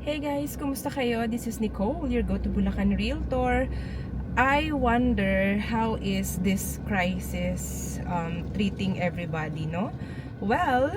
Hey guys, kumusta kayo? This is Nicole, your go to Bulacan Realtor. I wonder how is this crisis treating everybody, no? Well,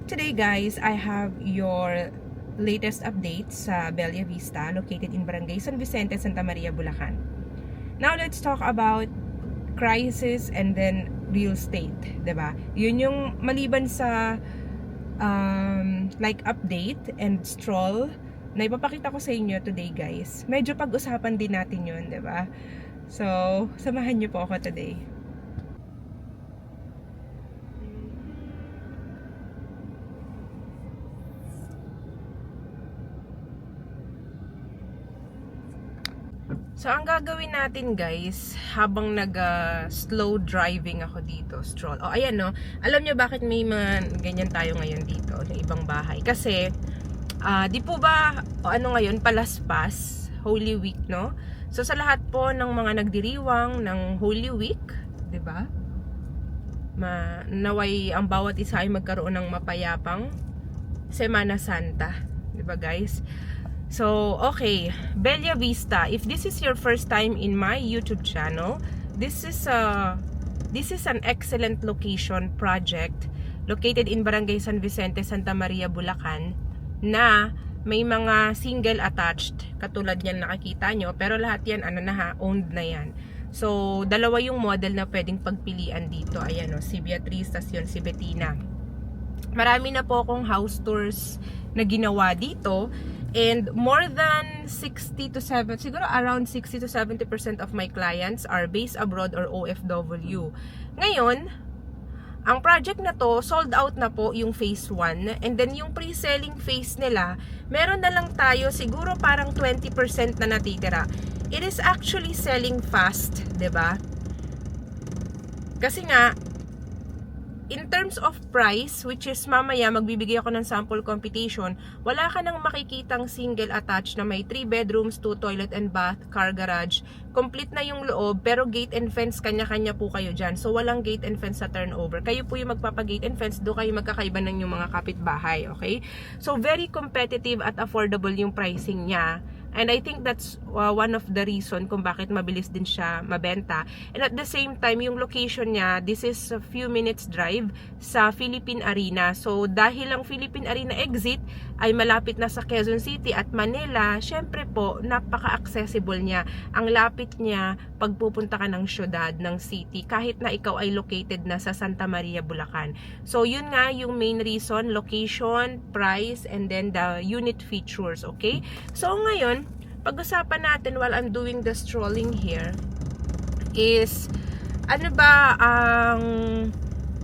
today guys, I have your latest updates sa Bella Vista, located in Barangay San Vicente, Santa Maria, Bulacan. Now let's talk about crisis and then real estate, 'di ba? Yun yung maliban sa like update and stroll na ipapakita ko sa inyo today guys. Medyo pag-usapan din natin yun, 'di ba? So, samahan niyo po ako today. So, ang gagawin natin guys, habang slow driving ako dito, stroll. Oh, ayan no. Alam nyo bakit may mga ganyan tayo ngayon dito, yung ibang bahay? Kasi, di po ba, ano ngayon, palaspas, Holy Week, no? So, sa lahat po ng mga nagdiriwang ng Holy Week, di ba? Naway ang bawat isa ay magkaroon ng mapayapang Semana Santa, di ba guys? So, okay, Bella Vista. If this is your first time in my YouTube channel, this is an excellent location project located in Barangay San Vicente, Santa Maria, Bulacan, na may mga single attached katulad yan nakikita nyo, pero lahat yan owned na yan. So, dalawa yung model na pwedeng pagpilian dito. Ayan o, si Beatriz, tas yun si Bettina. Marami na po akong house tours na ginawa dito. And more than 60 to 70, siguro around 60 to 70% of my clients are based abroad or OFW. Ngayon, ang project na to, sold out na po yung phase 1. And then yung pre-selling phase nila, meron na lang tayo siguro parang 20% na natitira. It is actually selling fast, 'di ba? Kasi nga, in terms of price, which is mamaya magbibigay ako ng sample computation, wala ka nang makikitang single attached na may 3 bedrooms, 2 toilet and bath, car garage. Complete na yung loob, pero gate and fence kanya-kanya po kayo dyan. So walang gate and fence sa turnover. Kayo po yung magpapagate and fence, doon kayo magkakaiba ng yung mga kapitbahay, okay? So very competitive at affordable yung pricing niya. And I think that's one of the reason kung bakit mabilis din siya mabenta. And at the same time, yung location niya, this is a few minutes drive sa Philippine Arena. So dahil ang Philippine Arena exit ay malapit na sa Quezon City at Manila, syempre po, napaka-accessible niya. Ang lapit niya pagpupunta ka ng syudad, ng city, kahit na ikaw ay located na sa Santa Maria, Bulacan. So yun nga yung main reason, location, price, and then the unit features, okay? So ngayon, pag-usapan natin while I'm doing the strolling here is ano ba ang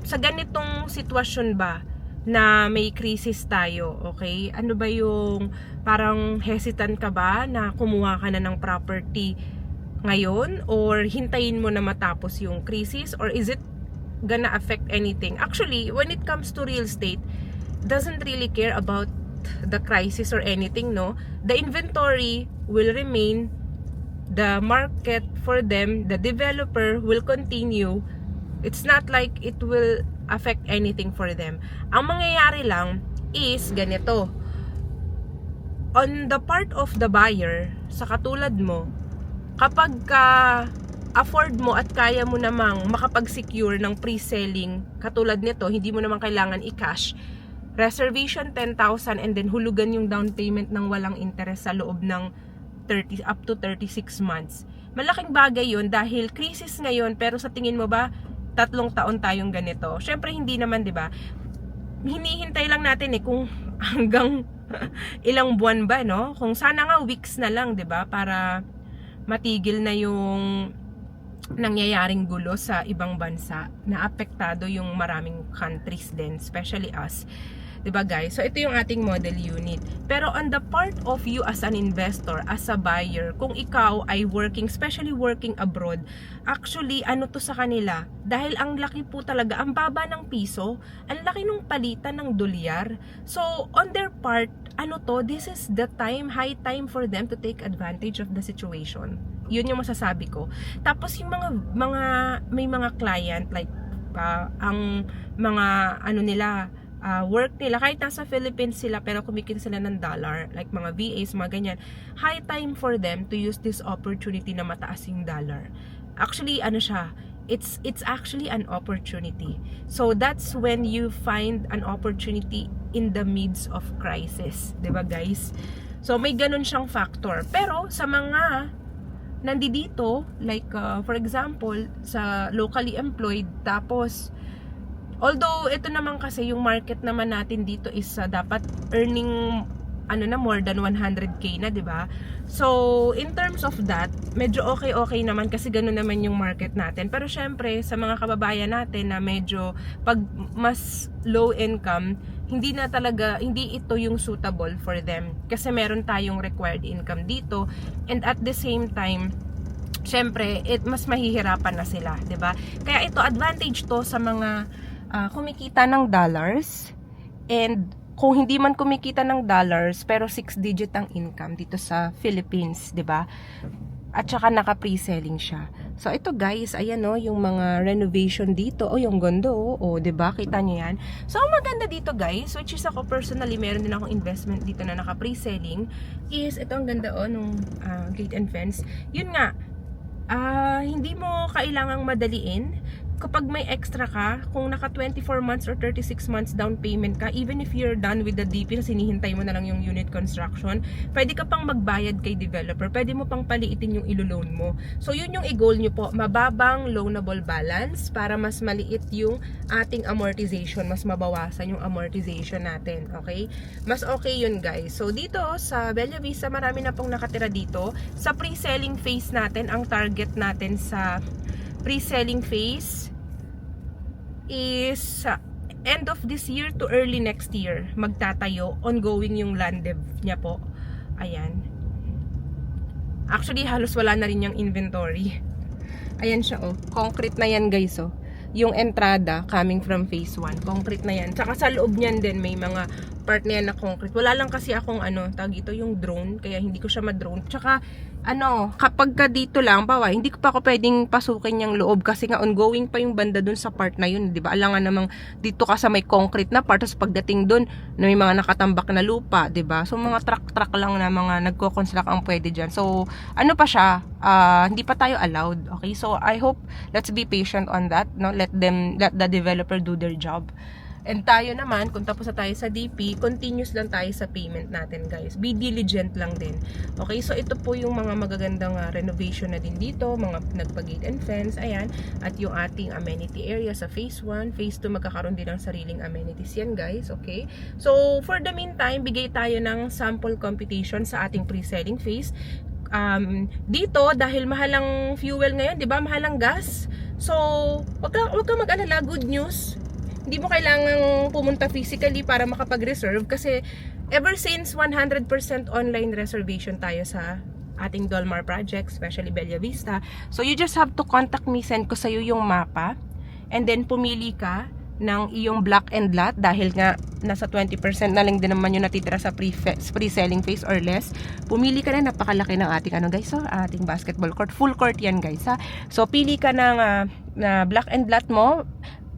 sa ganitong sitwasyon ba na may crisis tayo, okay? Ano ba yung parang hesitant ka ba na kumuha ka na ng property ngayon or hintayin mo na matapos yung crisis, or is it gonna affect anything? Actually, when it comes to real estate, doesn't really care about the crisis or anything, no? The inventory will remain, the market for them, the developer will continue. It's not like it will affect anything for them. Ang mangyayari lang is ganito. On the part of the buyer, sa katulad mo, kapag afford mo at kaya mo namang makapag-secure ng pre-selling, katulad nito, hindi mo naman kailangan i-cash, reservation 10,000 and then hulugan yung down payment ng walang interest sa loob ng 30 up to 36 months. Malaking bagay yun dahil crisis ngayon, pero sa tingin mo ba 3 taon tayong ganito? Syempre hindi naman, 'di ba? Hinihintay lang natin kung hanggang ilang buwan ba, no? Kung sana nga weeks na lang, 'di ba? Para matigil na yung nangyayaring gulo sa ibang bansa na apektado yung maraming countries din, especially us. 'Di ba guys? So ito yung ating model unit. Pero on the part of you as an investor, as a buyer, kung ikaw ay working, especially working abroad, actually ano to sa kanila? Dahil ang laki po talaga, ang baba ng piso, ang laki ng palitan ng dolyar. So on their part, this is the time, high time for them to take advantage of the situation. Yun yung masasabi ko. Tapos yung may mga client like ang mga nila work nila, kahit nasa Philippines sila pero kumikita sila ng dollar, like mga VAs, mga ganyan, high time for them to use this opportunity na mataas yung dollar. Actually, ano siya, it's actually an opportunity. So that's when you find an opportunity in the midst of crisis, 'di ba guys? So may ganun siyang factor. Pero sa mga nandito, like for example, sa locally employed, tapos although ito naman kasi yung market naman natin dito is dapat earning ano na more than 100k na, 'di ba? So in terms of that, medyo okay naman kasi ganoon naman yung market natin. Pero syempre sa mga kababayan natin na medyo pag mas low income, hindi ito yung suitable for them kasi meron tayong required income dito, and at the same time syempre mas mahihirapan na sila, 'di ba? Kaya ito advantage to sa mga kumikita ng dollars, and kung hindi man kumikita ng dollars pero 6 digit ang income dito sa Philippines, 'di ba? At saka naka pre-selling siya. So ito guys, ayan oh, yung mga renovation dito. Oh, yung gondo, oh, 'di ba? Kita niyo 'yan. So ang maganda dito guys, which is ako personally, meron din akong investment dito na naka pre-selling, is ito ang ganda oh nung gate and fence. Yun nga, hindi mo kailangang madaliin. Kapag may extra ka, kung naka 24 months or 36 months down payment ka, even if you're done with the DP, sinihintay mo na lang yung unit construction, pwede ka pang magbayad kay developer, pwede mo pang paliitin yung ilo-loan mo. So yun yung i-goal nyo po, mababang loanable balance para mas maliit yung ating amortization, mas mabawasan yung amortization natin, okay? Mas okay yun guys. So dito sa Bella Vista, marami na pong nakatira dito. Sa pre-selling phase natin, ang target natin sa pre-selling phase is end of this year to early next year magtatayo. Ongoing yung land dev niya po. Ayan. Actually, halos wala na rin yung inventory. Ayan siya oh. Concrete na yan guys oh. Yung entrada coming from phase 1. Concrete na yan. Tsaka sa loob niyan din may mga part na yan na concrete. Wala lang kasi akong tawag ito yung drone. Kaya hindi ko siya ma-drone. Tsaka kapag ka dito lang, hindi ko pa ako pwedeng pasukin yung loob kasi nga ongoing pa yung banda dun sa part na yun, 'di ba? Alangan namang dito ka sa may concrete na part, tapos pagdating dun, na may mga nakatambak na lupa, 'di ba? So mga truck lang na mga nagko-construct ang pwede diyan. So pa siya, hindi pa tayo allowed. Okay? So I hope let's be patient on that, no? Let the developer do their job. And tayo naman, kung tapos na tayo sa DP, continuous lang tayo sa payment natin guys. Be diligent lang din. Okay, so ito po yung mga magagandang renovation na din dito, mga nagpa-gate and fence, ayan. At yung ating amenity area sa phase 1, phase 2 magkakaroon din ng sariling amenities yan guys, okay? So for the meantime, bigay tayo ng sample computation sa ating pre-selling phase. Dito, dahil mahal ang fuel ngayon, di ba? Mahal ang gas. So, wag ka mag-alala, good news. Hindi mo kailangang pumunta physically para makapag-reserve kasi ever since 100% online reservation tayo sa ating Dolmar project, especially Bella Vista. So you just have to contact me, send ko sa'yo yung mapa, and then pumili ka ng iyong block and lot dahil nga nasa 20% na lang din naman yung natitira sa pre-selling phase or less. Pumili ka na, napakalaki ng ating guys, so ating basketball court, full court yan guys ha. So pili ka ng block and lot mo,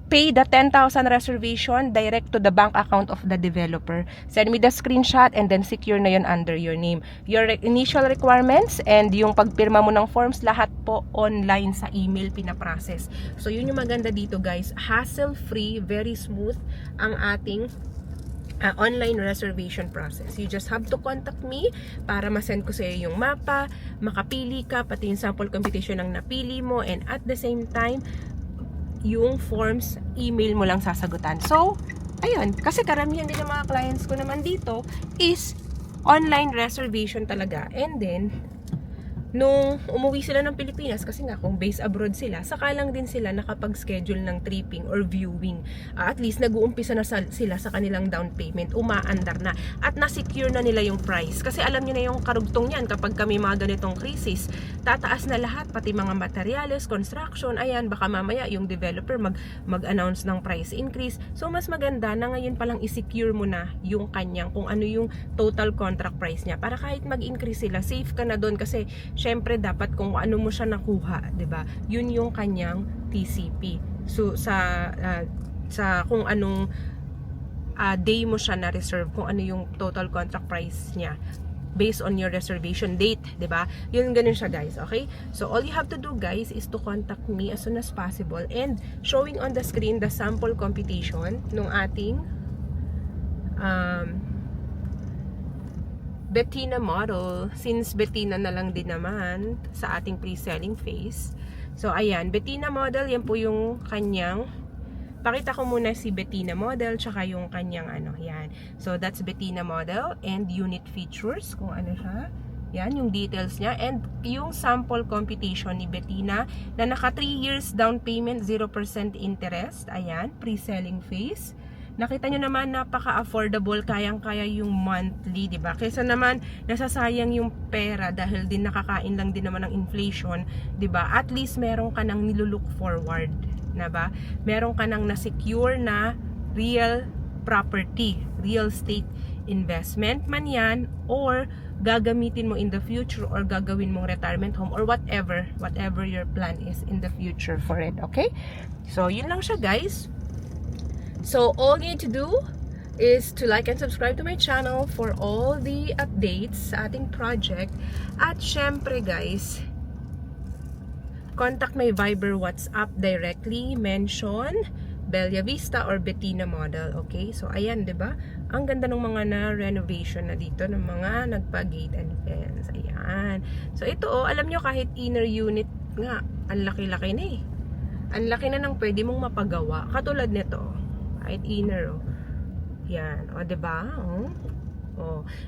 pay the 10,000 reservation direct to the bank account of the developer. Send me the screenshot and then secure na yun under your name. Your initial requirements and yung pagpirma mo ng forms, lahat po online sa email pinaprocess. So yun yung maganda dito guys. Hassle-free, very smooth ang ating online reservation process. You just have to contact me para masend ko sa iyo yung mapa, makapili ka, pati yung sample computation ng napili mo, and at the same time, yung forms, email mo lang sasagutan. So, ayun, kasi karamihan din ng mga clients ko naman dito is online reservation talaga. And then, nung umuwi sila ng Pilipinas, kasi nga kung based abroad sila, saka lang din sila nakapag-schedule ng tripping or viewing. At least nag-uumpisa na sila sa kanilang down payment, umaandar na, at na-secure na nila yung price. Kasi alam niyo na yung karugtong yan, kapag kami mga ganitong crisis, tataas na lahat, pati mga materials, construction, ayan, baka mamaya yung developer mag-announce ng price increase. So mas maganda na ngayon palang i-secure mo na yung kanyang, kung ano yung total contract price niya, para kahit mag-increase sila, safe ka na doon. Kasi syempre dapat kung ano mo siya nakuha, 'di ba? Yun yung kanyang TCP. So sa kung anong day mo siya na reserve, kung ano yung total contract price niya based on your reservation date, 'di ba? Yun, ganun siya, guys, okay? So all you have to do, guys, is to contact me as soon as possible, and showing on the screen the sample computation nung ating Bettina model, since Bettina na lang din naman sa ating pre-selling phase. So ayan, Bettina model, yan po yung kanyang, pakita ko muna si Bettina model tsaka yung kanyang yan. So that's Bettina model and unit features, kung ano siya. Yan, yung details niya, and yung sample computation ni Bettina na naka 3 years down payment, 0% interest. Ayan, pre-selling phase. Nakita nyo naman, napaka-affordable, kayang-kaya yung monthly, diba? Kaysa naman, nasasayang yung pera dahil din nakakain lang din naman ng inflation, diba? At least, meron ka nang nilulook forward, na ba? Meron ka nang na-secure na real property, real estate investment man yan, or gagamitin mo in the future, or gagawin mong retirement home, or whatever your plan is in the future for it, okay? So, yun lang siya, guys. So all you need to do is to like and subscribe to my channel for all the updates sa ating project. At syempre, guys, contact my Viber, WhatsApp directly, mention Bella Vista or Bettina model, okay? So ayan, 'di ba? Ang ganda ng mga na-renovation na dito ng mga nagpa-gate and fence. Ayan. So ito, alam nyo, kahit inner unit nga, ang laki-laki na eh. Ang laki na ng pwede mong mapagawa. Katulad nito, kahit inner, yan, o, diba?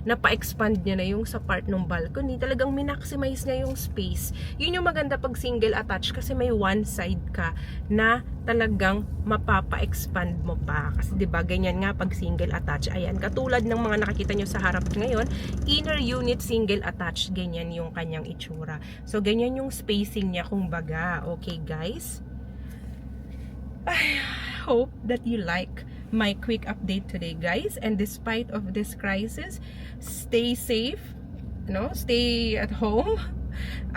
Napa-expand niya na yung sa part ng balcony. Talagang minaksimized niya yung space. Yun yung maganda pag single attached, kasi may one side ka na talagang mapapa-expand mo pa. Kasi diba, ganyan nga pag single attached. Ayan, katulad ng mga nakikita nyo sa harap ngayon, inner unit single attached, ganyan yung kanyang itsura. So, ganyan yung spacing niya, kung baga. Okay, guys? I hope that you like my quick update today, guys, and despite of this crisis, stay safe, stay at home,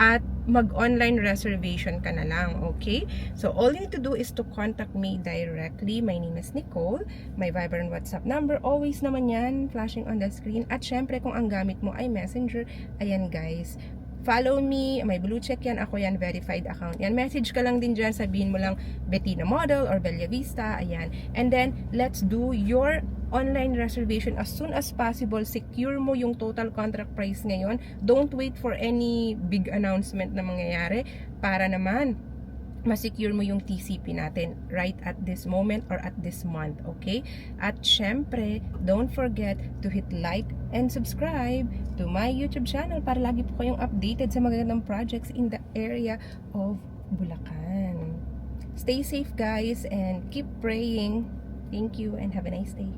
at mag-online reservation ka na lang, okay? So all you need to do is to contact me directly. My name is Nicole. My Viber and WhatsApp number, always naman yan, flashing on the screen. At syempre, kung ang gamit mo ay Messenger, ayan, guys, follow me, may blue check yan, ako yan, verified account yan. Message ka lang din dyan, sabihin mo lang Bettina model or Bella Vista, ayan. And then, let's do your online reservation as soon as possible. Secure mo yung total contract price ngayon. Don't wait for any big announcement na mangyayari para naman masecure mo yung TCP natin right at this moment or at this month, okay? At syempre, don't forget to hit like and subscribe to my YouTube channel para lagi po kayong updated sa magagandang projects in the area of Bulacan. Stay safe, guys, and keep praying. Thank you and have a nice day.